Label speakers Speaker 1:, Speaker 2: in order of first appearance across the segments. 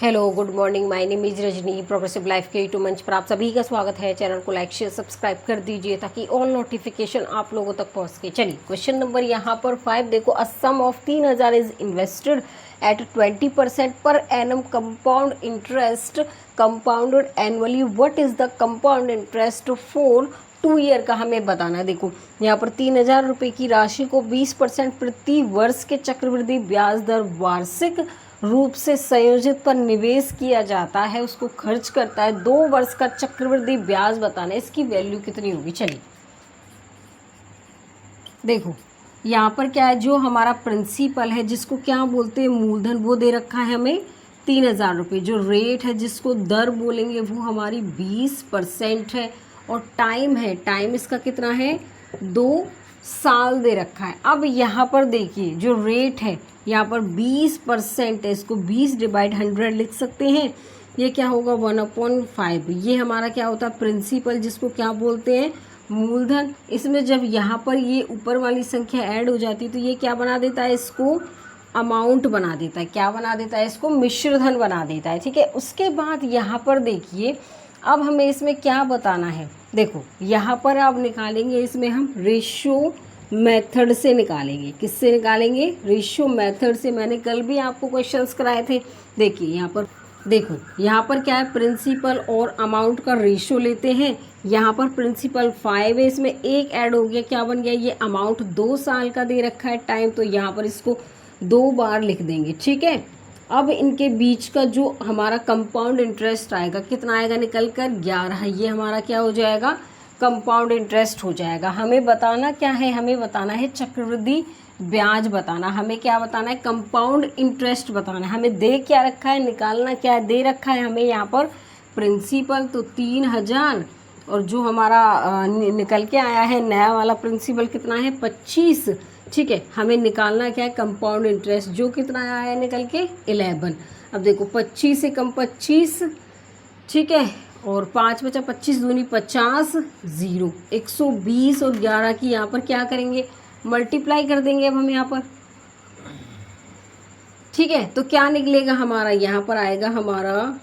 Speaker 1: Hello good morning, my name is Rajni. Progressive life के YouTube मंच पर आप सभी का स्वागत है। चैनल को लाइक शेयर सब्सक्राइब कर दीजिए ताकि ऑल नोटिफिकेशन आप लोगों तक पहुंच सके। चलिए क्वेश्चन नंबर यहाँ पर 5 देखो। A sum of 3000 is invested at 20% पर annum compound interest compounded annually. What is the compound interest for 2 year का हमें बताना है। देखो यहाँ पर 3000 रुपये की राशि को 20% प्रति वर्ष के चक्रवृद्धि ब्याज दर वार्षिक रूप से संयोजित पर निवेश किया जाता है, उसको खर्च करता है। 2 वर्ष का चक्रवृद्धि ब्याज बताना है, इसकी वैल्यू कितनी होगी। चलिए देखो यहाँ पर क्या है, जो हमारा प्रिंसिपल है जिसको क्या बोलते हैं मूलधन, वो दे रखा है हमें 3000 रुपये। जो रेट है जिसको दर बोलेंगे वो हमारी 20% है। और टाइम है, टाइम इसका कितना है 2 साल दे रखा है। अब यहाँ पर देखिए जो रेट है यहाँ पर 20% है, इसको 20 डिवाइड 100 लिख सकते हैं। ये क्या होगा 1/5। ये हमारा क्या होता है प्रिंसिपल, जिसको क्या बोलते हैं मूलधन। इसमें जब यहाँ पर ये ऊपर वाली संख्या ऐड हो जाती है तो ये क्या बना देता है, इसको अमाउंट बना देता है। क्या बना देता है, इसको मिश्रधन बना देता है। ठीक है, उसके बाद यहाँ पर देखिए अब हमें इसमें क्या बताना है। देखो यहाँ पर अब निकालेंगे, इसमें हम रेशियो मेथड से निकालेंगे। किससे निकालेंगे, रेशियो मेथड से। मैंने कल भी आपको क्वेश्चंस कराए थे। देखिए यहाँ पर देखो, यहाँ पर क्या है प्रिंसिपल और अमाउंट का रेशियो लेते हैं। यहाँ पर प्रिंसिपल 5 है, इसमें एक ऐड हो गया, क्या बन गया, ये अमाउंट 2 साल का दे रखा है टाइम, तो यहाँ पर इसको 2 बार लिख देंगे। ठीक है, अब इनके बीच का जो हमारा कंपाउंड इंटरेस्ट आएगा कितना आएगा निकल कर 11। ये हमारा क्या हो जाएगा, कंपाउंड इंटरेस्ट हो जाएगा। हमें बताना क्या है, हमें बताना है चक्रवृद्धि ब्याज बताना। हमें क्या बताना है, कंपाउंड इंटरेस्ट बताना है। हमें दे क्या रखा है, निकालना क्या है, दे रखा है हमें यहाँ पर प्रिंसिपल तो 3000, और जो हमारा निकल के आया है नया वाला प्रिंसिपल कितना है 25। ठीक है, हमें निकालना क्या है कंपाउंड इंटरेस्ट, जो कितना आया है निकल के 11। अब देखो 25 से कम 25, ठीक है, और 5 बचा 25 दूनी 50, 0 120 और 11 की यहाँ पर क्या करेंगे मल्टीप्लाई कर देंगे। अब हम यहाँ पर ठीक है, तो क्या निकलेगा हमारा, यहाँ पर आएगा हमारा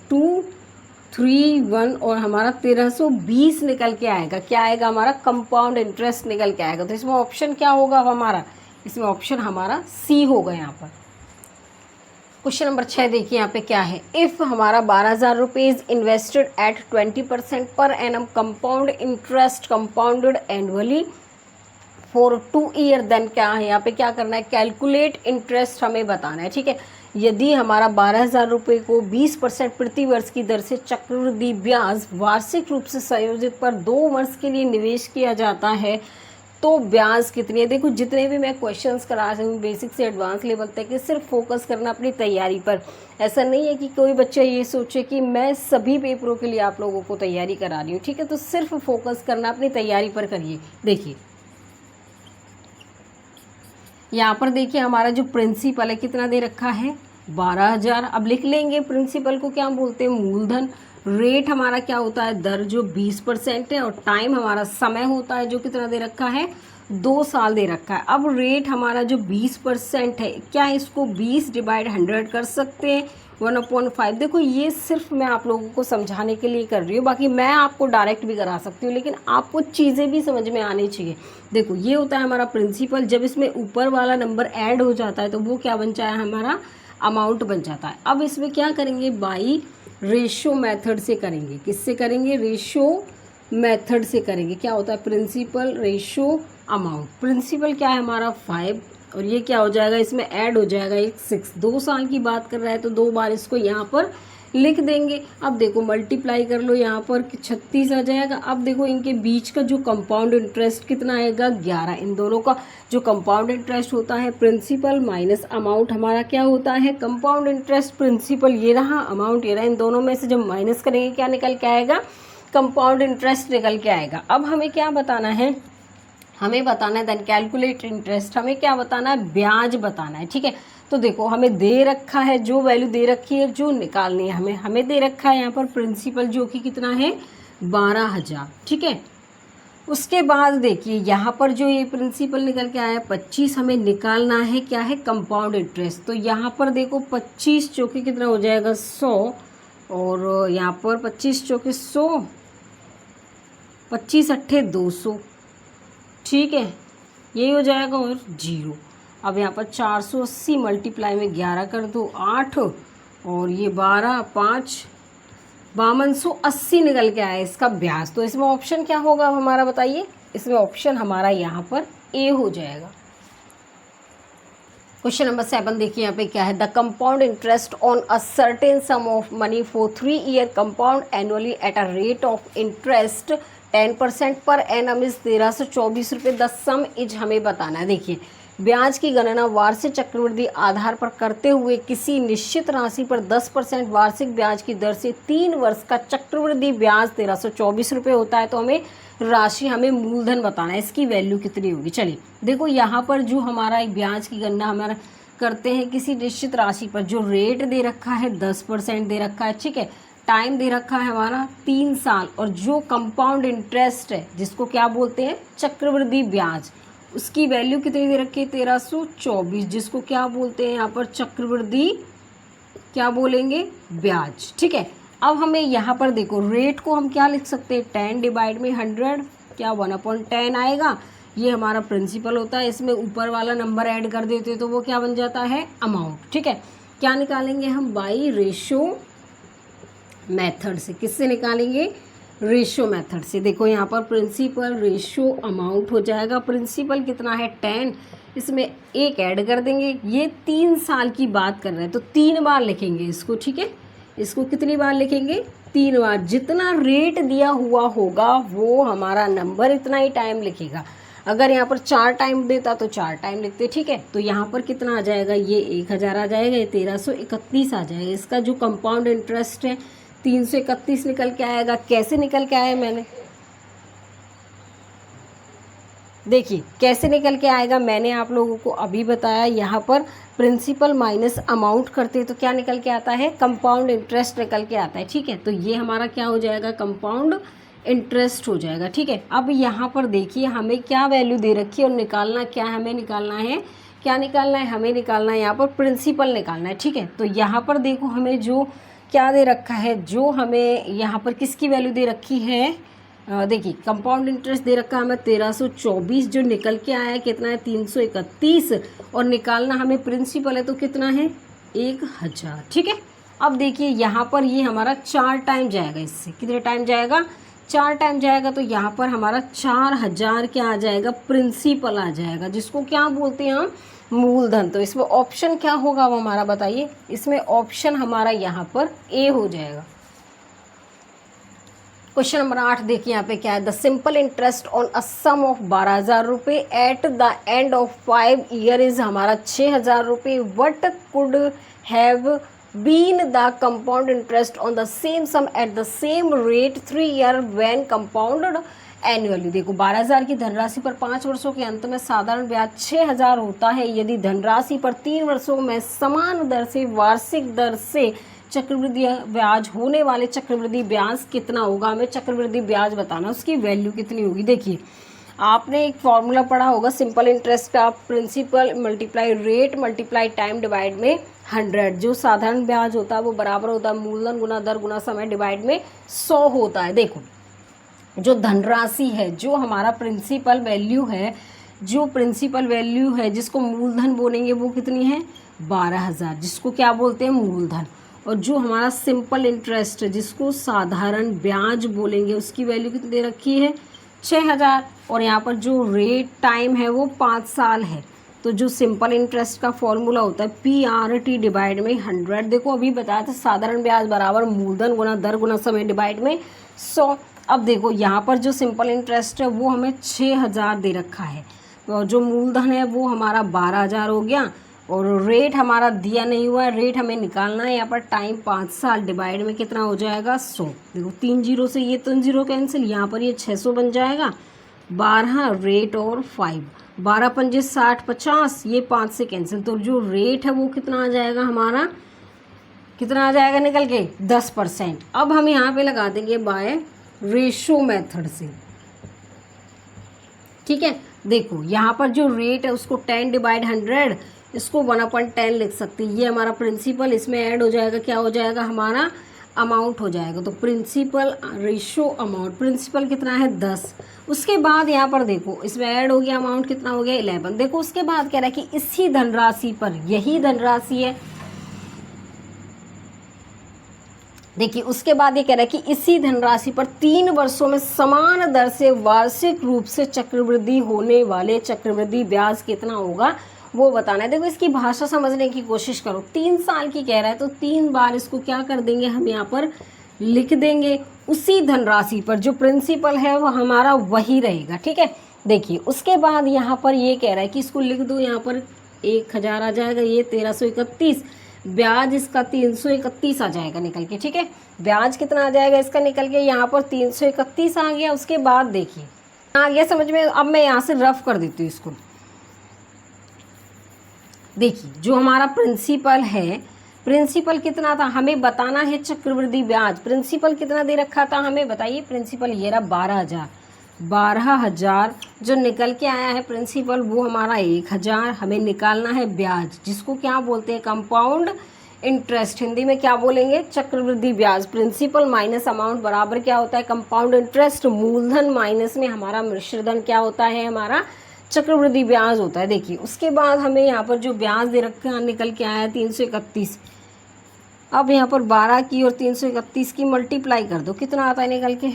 Speaker 1: 231 और हमारा 1320 निकल के आएगा। क्या आएगा हमारा कंपाउंड इंटरेस्ट निकल के आएगा। तो इसमें ऑप्शन क्या होगा हमारा, इसमें ऑप्शन हमारा सी होगा। यहाँ पर क्वेश्चन नंबर 6 देखिए यहाँ पे क्या है। इफ़ हमारा 12,000 रुपीज़ इन्वेस्टेड एट 20% पर annum compound interest compounded annually for 2 year, then क्या है यहाँ पे क्या करना है, कैलकुलेट इंटरेस्ट हमें बताना है। ठीक है, यदि हमारा 12,000 रुपये को 20% प्रति वर्ष की दर से चक्रवृद्धि ब्याज वार्षिक रूप से संयोजित पर 2 वर्ष के लिए निवेश किया जाता है तो ब्याज कितनी है। देखो जितने भी मैं क्वेश्चंस करा रही हूँ बेसिक से एडवांस लेवल तक के, सिर्फ फोकस करना अपनी तैयारी पर। ऐसा नहीं है कि कोई बच्चा ये सोचे कि मैं सभी पेपरों के लिए आप लोगों को तैयारी करा रही हूँ। ठीक है, तो सिर्फ फोकस करना अपनी तैयारी पर करिए। देखिए यहाँ पर देखिए हमारा जो प्रिंसिपल है कितना दे रखा है 12,000। अब लिख लेंगे प्रिंसिपल को क्या बोलते हैं मूलधन। रेट हमारा क्या होता है दर जो 20% है, और टाइम हमारा समय होता है जो कितना दे रखा है 2 साल दे रखा है। अब रेट हमारा जो 20% है, क्या इसको 20 डिवाइड 100 कर सकते हैं 1/5। देखो ये सिर्फ मैं आप लोगों को समझाने के लिए कर रही हूँ, बाकी मैं आपको डायरेक्ट भी करा सकती हूँ, लेकिन आपको चीज़ें भी समझ में आनी चाहिए। देखो ये होता है हमारा प्रिंसिपल, जब इसमें ऊपर वाला नंबर ऐड हो जाता है तो वो क्या बन जाए हमारा अमाउंट बन जाता है। अब इसमें क्या करेंगे बाई रेशियो मेथड से करेंगे। किससे करेंगे, रेशियो मेथड से करेंगे। क्या होता है प्रिंसिपल रेशियो अमाउंट। प्रिंसिपल क्या है हमारा 5 और ये क्या हो जाएगा इसमें ऐड हो जाएगा एक 6। 2 साल की बात कर रहा है तो 2 बार इसको यहाँ पर लिख देंगे। अब देखो मल्टीप्लाई कर लो यहाँ पर 36 आ जाएगा। अब देखो इनके बीच का जो कंपाउंड इंटरेस्ट कितना आएगा 11। इन दोनों का जो कंपाउंड इंटरेस्ट होता है प्रिंसिपल माइनस अमाउंट हमारा क्या होता है कंपाउंड इंटरेस्ट। प्रिंसिपल ये रहा, अमाउंट ये रहा, इन दोनों में से जब माइनस करेंगे क्या निकल के आएगा कंपाउंड इंटरेस्ट निकल के आएगा। अब हमें क्या बताना है, हमें बताना है देन कैलकुलेट इंटरेस्ट। हमें क्या बताना है ब्याज बताना है। ठीक है, तो देखो हमें दे रखा है जो वैल्यू दे रखी है जो निकालनी है हमें दे रखा है यहाँ पर प्रिंसिपल जो कि कितना है 12,000। ठीक है, उसके बाद देखिए यहाँ पर जो ये प्रिंसिपल निकल के आया 25, हमें निकालना है क्या है कंपाउंड इंटरेस्ट। तो यहाँ पर देखो 25 चौके कितना हो जाएगा 100, और यहाँ पर 25 चौके 100, 25 अट्ठे 200, ठीक है, यही हो जाएगा और 0। अब यहाँ पर 480 मल्टीप्लाई में 11 कर दो 8, और ये 12 5 5280 निकल के आया इसका ब्याज। तो इसमें ऑप्शन क्या होगा हमारा बताइए, इसमें ऑप्शन हमारा यहाँ पर ए हो जाएगा। क्वेश्चन नंबर 7 देखिए यहाँ पे क्या है, the compound interest on a certain some of money for 3 year compound annually at a rate of interest 10% per annum is 1324 रुपये। द सम इज हमें बताना है। देखिए ब्याज की गणना वार्षिक चक्रवृद्धि आधार पर करते हुए किसी निश्चित राशि पर 10% वार्षिक ब्याज की दर से 3 वर्ष का चक्रवृद्धि ब्याज 1324 रुपये होता है। तो हमें राशि, हमें मूलधन बताना है, इसकी वैल्यू कितनी होगी। चलिए देखो यहाँ पर जो हमारा ब्याज की गणना हमारा करते हैं किसी निश्चित राशि पर, जो रेट दे रखा है 10% दे रखा है, ठीक है, टाइम दे रखा है हमारा 3 साल, और जो कंपाउंड इंटरेस्ट है जिसको क्या बोलते हैं चक्रवृद्धि ब्याज, उसकी वैल्यू कितनी दे रखी है 1324, जिसको क्या बोलते हैं यहाँ पर चक्रवृद्धि क्या बोलेंगे ब्याज, ठीक है। अब हमें यहाँ पर देखो रेट को हम क्या लिख सकते हैं 10 डिवाइड में 100, क्या 1/10 आएगा, ये हमारा प्रिंसिपल होता है। इसमें ऊपर वाला नंबर ऐड कर देते तो वो क्या बन जाता है अमाउंट, ठीक है। क्या निकालेंगे हम बाई रेशो मेथड से, किससे निकालेंगे रेशो मेथड से। देखो यहाँ पर प्रिंसिपल रेशो अमाउंट हो जाएगा, प्रिंसिपल कितना है 10, इसमें एक ऐड कर देंगे, ये 3 साल की बात कर रहे हैं तो 3 बार लिखेंगे इसको, ठीक है। इसको कितनी बार लिखेंगे 3 बार, जितना रेट दिया हुआ होगा वो हमारा नंबर इतना ही टाइम लिखेगा। अगर यहाँ पर 4 टाइम देता तो 4 टाइम लिखते, ठीक है। तो यहाँ पर कितना आ जाएगा, ये 1000 आ जाएगा, ये 1331 आ जाएगा। इसका जो कंपाउंड इंटरेस्ट है 331 निकल के आएगा। कैसे निकल के आया मैंने, देखिए कैसे निकल के आएगा, मैंने आप लोगों को अभी बताया। यहाँ पर प्रिंसिपल माइनस अमाउंट करते हैं तो क्या निकल के आता है कंपाउंड इंटरेस्ट निकल के आता है, ठीक है। तो ये हमारा क्या हो जाएगा कंपाउंड इंटरेस्ट हो जाएगा, ठीक है। अब यहाँ पर देखिए हमें क्या वैल्यू दे रखी है और निकालना क्या है, हमें निकालना है क्या निकालना है, हमें निकालना है यहाँ पर प्रिंसिपल निकालना है, ठीक है। तो यहाँ पर देखो हमें जो क्या दे रखा है, जो हमें यहाँ पर किसकी वैल्यू दे रखी है, देखिए कंपाउंड इंटरेस्ट दे रखा है हमें 1324, जो निकल के आया है कितना है 331, और निकालना हमें प्रिंसिपल है तो कितना है 1000, ठीक है। अब देखिए यहाँ पर ये हमारा 4 टाइम जाएगा, इससे कितने टाइम जाएगा 4 टाइम जाएगा, तो यहाँ पर हमारा 4000 क्या आ जाएगा प्रिंसिपल आ जाएगा, जिसको क्या बोलते हैं हम मूलधन। तो इसमें ऑप्शन क्या होगा वो हमारा बताइए, इसमें ऑप्शन हमारा यहाँ पर ए हो जाएगा। क्वेश्चन नंबर 8 देखिए यहाँ पे क्या है, the simple interest on a sum of 12,000 रुपये at the end of 5 year is हमारा 6,000 रुपये। What could have been the compound interest on the same sum at the same rate 3 year when compounded annually. देखो 12,000 की धनराशि पर 5 वर्षों के अंत में साधारण ब्याज 6,000 होता है। यदि धनराशि पर 3 वर्षों में समान दर से वार्षिक दर से चक्रवृद्धि ब्याज होने वाले चक्रवृद्धि ब्याज कितना होगा, हमें चक्रवृद्धि ब्याज बताना, उसकी वैल्यू कितनी होगी। देखिए आपने एक फॉर्मूला पढ़ा होगा सिंपल इंटरेस्ट का, principal multiply rate multiply time divide में 100। जो साधारण ब्याज होता है वो बराबर होता है मूलधन गुना दर गुना समय डिवाइड में 100 होता है। देखो जो धनराशि है, जो हमारा प्रिंसिपल वैल्यू है, जो प्रिंसिपल वैल्यू है जिसको मूलधन बोलेंगे वो कितनी है 12,000, जिसको क्या बोलते हैं मूलधन। और जो हमारा सिंपल इंटरेस्ट है जिसको साधारण ब्याज बोलेंगे उसकी वैल्यू कितनी दे रखी है 6,000। और यहाँ पर जो रेट टाइम है वो 5 साल है। तो जो सिंपल इंटरेस्ट का फॉर्मूला होता है PRT डिवाइड में 100। देखो अभी बताया था साधारण ब्याज बराबर मूलधन गुना दर गुना समय डिवाइड में 100। अब देखो यहाँ पर जो सिंपल इंटरेस्ट है वो हमें 6,000 दे रखा है, और जो मूलधन है वो हमारा 12,000 हो गया, और रेट हमारा दिया नहीं हुआ है, रेट हमें निकालना है। यहाँ पर टाइम 5 साल डिवाइड में कितना हो जाएगा 100। देखो 3 जीरो से ये 3 जीरो कैंसिल, यहाँ पर ये 600 बन जाएगा। 12 रेट और 5, 12 पंजे 60 50, ये 5 से कैंसिल। तो जो रेट है वो कितना आ जाएगा हमारा, कितना आ जाएगा निकल के 10%। अब हम यहाँ पे लगा देंगे बाय रेशो मेथड से। ठीक है, देखो यहाँ पर जो रेट है उसको 10 डिवाइड 100, इसको 1/10 लिख सकते हैं। ये हमारा प्रिंसिपल, इसमें ऐड हो जाएगा, क्या हो जाएगा हमारा अमाउंट हो जाएगा। तो प्रिंसिपल रेशो अमाउंट, प्रिंसिपल कितना है 10। उसके बाद यहाँ पर देखो इसमें ऐड हो गया, अमाउंट कितना हो गया 11। देखो उसके बाद कह रहा है कि इसी धनराशि पर, यही धनराशि है, देखिए उसके बाद ये कह रहा है कि इसी धनराशि पर 3 वर्षों में समान दर से वार्षिक रूप से चक्रवृद्धि होने वाले चक्रवृद्धि ब्याज कितना होगा वो बताना है। देखो इसकी भाषा समझने की कोशिश करो। 3 साल की कह रहा है तो 3 बार इसको क्या कर देंगे हम यहाँ पर लिख देंगे। उसी धनराशि पर जो प्रिंसिपल है वो हमारा वही रहेगा, ठीक है। देखिए उसके बाद यहाँ पर ये कह रहा है कि इसको लिख दो, यहाँ पर 1000 आ जाएगा, ये 1331, ब्याज इसका 331 आ जाएगा निकल के, ठीक है। ब्याज कितना आ जाएगा इसका निकल के, यहाँ पर 331 आ गया। उसके बाद देखिए आ गया समझ में। अब मैं यहाँ से रफ कर देती हूँ इसको। देखिए जो हमारा प्रिंसिपल है, प्रिंसिपल कितना था हमें बताना है, चक्रवृद्धि ब्याज प्रिंसिपल कितना दे रखा था हमें बताइए। प्रिंसिपल ये रहा 12,000 जो निकल के आया है प्रिंसिपल वो हमारा 1000। हमें निकालना है ब्याज, जिसको क्या बोलते हैं कंपाउंड इंटरेस्ट, हिंदी में क्या बोलेंगे चक्रवृद्धि ब्याज। प्रिंसिपल माइनस अमाउंट बराबर क्या होता है कंपाउंड इंटरेस्ट, मूलधन माइनस में हमारा मिश्रधन क्या होता है हमारा चक्रवृद्धि ब्याज होता है। देखिए उसके बाद हमें यहाँ पर जो ब्याज दे रखा निकल के आया है 331। अब यहाँ पर 12 की और 331 की मल्टीप्लाई कर दो, कितना आता है निकल के,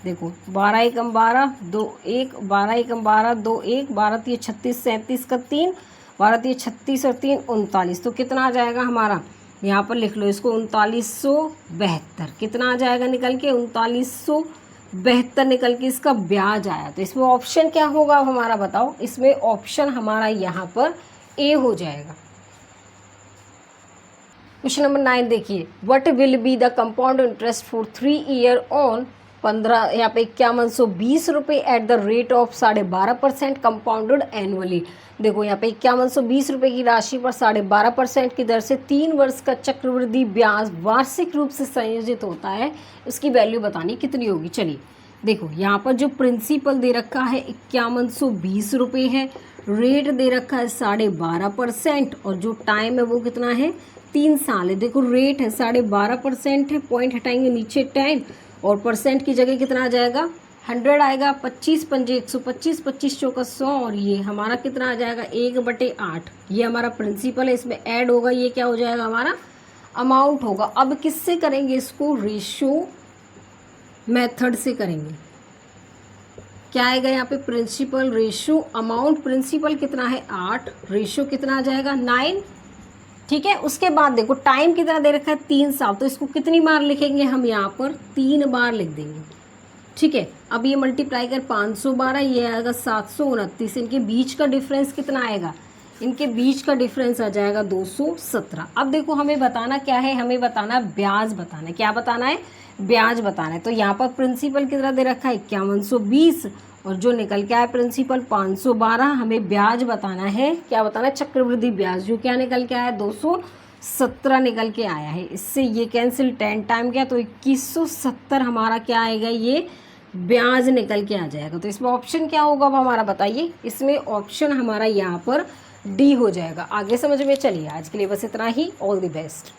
Speaker 1: देखो 12 एकम 12 2 1, 12 एकम 12 2 1, 12 3 36 37 का 3, 12 3 36 और 3 39। तो कितना आ जाएगा हमारा, यहाँ पर लिख लो इसको 3972। कितना आ जाएगा निकल के 3972 निकल के इसका ब्याज आया। तो इसमें ऑप्शन क्या होगा अब हमारा बताओ। इसमें ऑप्शन हमारा यहाँ पर ए हो जाएगा। क्वेश्चन नंबर 9 देखिए, what will be the compound interest for 3 year on 15, यहाँ पे 5120 रुपये at the rate of 12.5% compounded annually. देखो यहाँ पे 5120 रुपये की राशि पर 12.5% की दर से 3 वर्ष का चक्रवृद्धि ब्याज वार्षिक रूप से संयोजित होता है। इसकी वैल्यू बतानी कितनी होगी। चलिए देखो यहाँ पर जो प्रिंसिपल दे रखा है 5120 रुपये है, रेट दे रखा है 12.5% और जो टाइम है वो कितना है 3 साल है। देखो रेट है 12.5% है, पॉइंट हटाएंगे नीचे 10 और परसेंट की जगह कितना आ जाएगा 100 आएगा। 25 पंजे 125, 25 चौका 100 और ये हमारा कितना आ जाएगा 1/8। ये हमारा प्रिंसिपल है, इसमें ऐड होगा, ये क्या हो जाएगा हमारा अमाउंट होगा। अब किससे करेंगे इसको, रेशो मेथड से करेंगे। क्या आएगा यहाँ पे प्रिंसिपल रेशो अमाउंट, प्रिंसिपल कितना है 8, रेशो कितना आ जाएगा 9, ठीक है। उसके बाद देखो टाइम कितना दे रखा है 3 साल, तो इसको कितनी बार लिखेंगे हम यहाँ पर 3 बार लिख देंगे, ठीक है। अब ये मल्टीप्लाई कर 512, ये आएगा 729, इनके बीच का डिफरेंस कितना आएगा, इनके बीच का डिफरेंस आ जाएगा 217। अब देखो हमें बताना क्या है, हमें बताना ब्याज बताना है। क्या बताना है, ब्याज बताना है। तो यहाँ पर प्रिंसिपल कितना दे रखा है 5120 और जो निकल के आया प्रिंसिपल 512। हमें ब्याज बताना है, क्या बताना है चक्रवृद्धि ब्याज, जो क्या निकल के आया 217 निकल के आया है। इससे ये कैंसिल 10 टाइम गया तो 2170 हमारा क्या आएगा, ये ब्याज निकल के आ जाएगा। तो इसमें ऑप्शन क्या होगा अब हमारा बताइए। इसमें ऑप्शन हमारा यहाँ पर डी हो जाएगा। आगे समझ में चलिए, आज के लिए बस इतना ही। All the best.